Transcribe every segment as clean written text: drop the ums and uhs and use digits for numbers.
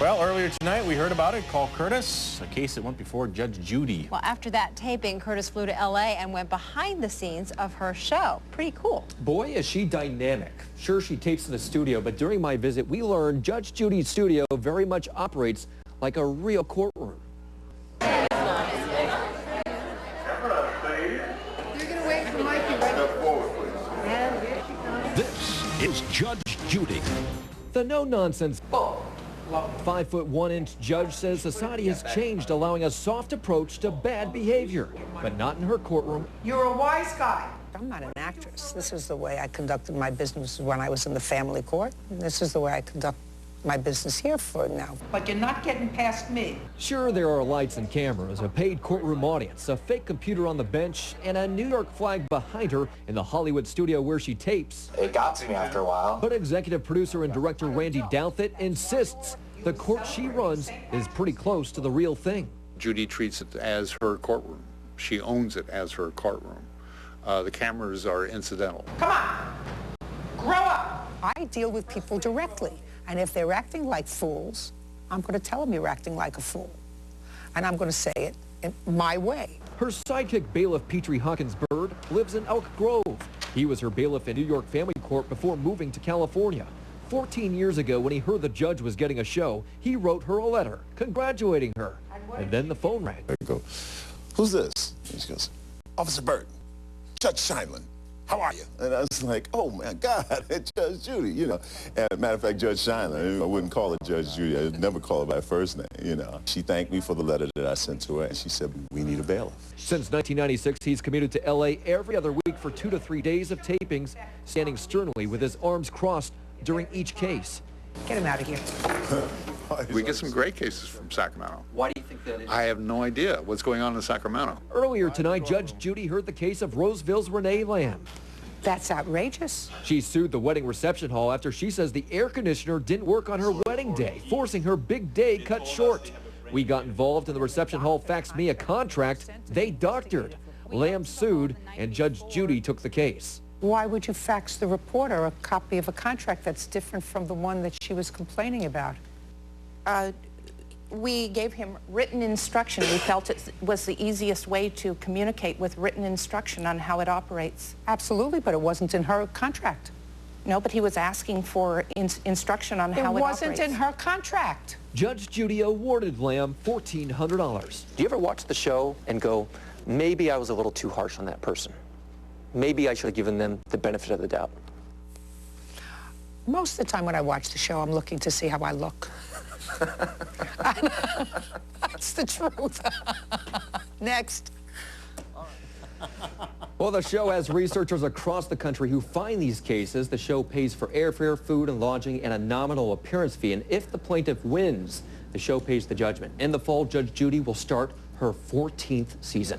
Well, earlier tonight we heard about it. Call Kurtis, a case that went before Judge Judy. Well, after that taping, Kurtis flew to L.A. and went behind the scenes of her show. Pretty cool. Boy, is she dynamic. Sure, she tapes in the studio, but during my visit, we learned Judge Judy's studio very much operates like a real courtroom. You're gonna wait for Mikey, right? Step forward, please. And here she comes. This is Judge Judy. The no-nonsense 5'1" judge says society has changed, allowing a soft approach to bad behavior, but not in her courtroom. You're a wise guy. I'm not an actress. This is the way I conducted my business when I was in the family court. And this is the way I conduct my business here for now. But you're not getting past me. Sure, there are lights and cameras, a paid courtroom audience, a fake computer on the bench, and a New York flag behind her in the Hollywood studio where she tapes. It got to me after a while. But executive producer and director Randy Douthit insists the court she runs is pretty close to the real thing. Judy treats it as her courtroom. She owns it as her courtroom. The cameras are incidental. Come on, grow up. I deal with people directly. And if they're acting like fools, I'm going to tell them you're acting like a fool. And I'm going to say it in my way. Her sidekick bailiff Petrie Hawkins-Bird lives in Elk Grove. He was her bailiff in New York family court before moving to California. 14 years ago, when he heard the judge was getting a show, he wrote her a letter congratulating her. And then the phone rang. I go, who's this? And she goes, Officer Bird, Judge Shineland, how are you? And I was like, oh my God, it's Judge Judy, you know. And matter of fact, Judge Shineland, I wouldn't call her Judge Judy. I would never call her by her first name, you know. She thanked me for the letter that I sent to her, and she said, we need a bailiff. Since 1996, he's commuted to L.A. every other week for 2 to 3 days of tapings, standing sternly with his arms crossed during each case. Get him out of here. We get some great cases from Sacramento. Why do you think that is? I have no idea what's going on in Sacramento. Earlier tonight, Judge Judy heard the case of Roseville's Renee Lamb. That's outrageous. She sued the wedding reception hall after she says the air conditioner didn't work on her wedding day, forcing her big day cut short. We got involved and the reception hall faxed me a contract they doctored. Lamb sued and Judge Judy took the case. Why would you fax the reporter a copy of a contract that's different from the one that she was complaining about? We gave him written instruction. We felt it was the easiest way to communicate with written instruction on how it operates. Absolutely, but it wasn't in her contract. No, but he was asking for instruction on how it operates. It wasn't in her contract. Judge Judy awarded Lamb $1,400. Do you ever watch the show and go, maybe I was a little too harsh on that person? Maybe I should have given them the benefit of the doubt. Most of the time when I watch the show, I'm looking to see how I look. That's the truth. Next. Well, the show has researchers across the country who find these cases. The show pays for airfare, food, and lodging, and a nominal appearance fee. And if the plaintiff wins, the show pays the judgment. In the fall, Judge Judy will start her 14th season.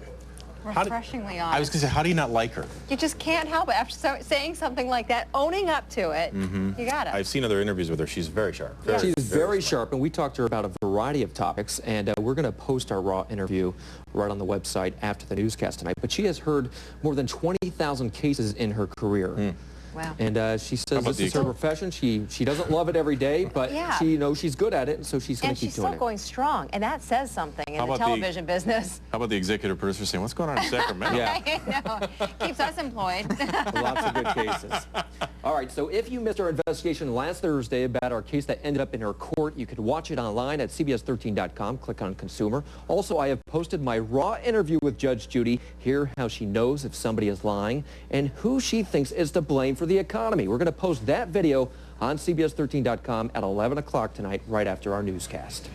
Refreshingly honest. I was going to say, how do you not like her? You just can't help it. After saying something like that, owning up to it, you got it. I've seen other interviews with her. She's very sharp. She's very sharp, and we talked to her about a variety of topics, and we're going to post our raw interview right on the website after the newscast tonight. But she has heard more than 20,000 cases in her career. Wow. And she says this is her profession. She doesn't love it every day, but she knows she's good at it, and so she's going to keep doing it. And she's still going strong, and that says something in the television business. How about the executive producer saying, what's going on in Sacramento? I know. Keeps us employed. Lots of good cases. All right, so if you missed our investigation last Thursday about our case that ended up in her court, you could watch it online at CBS13.com. Click on Consumer. Also, I have posted my raw interview with Judge Judy. Hear how she knows if somebody is lying and who she thinks is to blame for the economy. We're going to post that video on CBS13.com at 11 o'clock tonight, right after our newscast.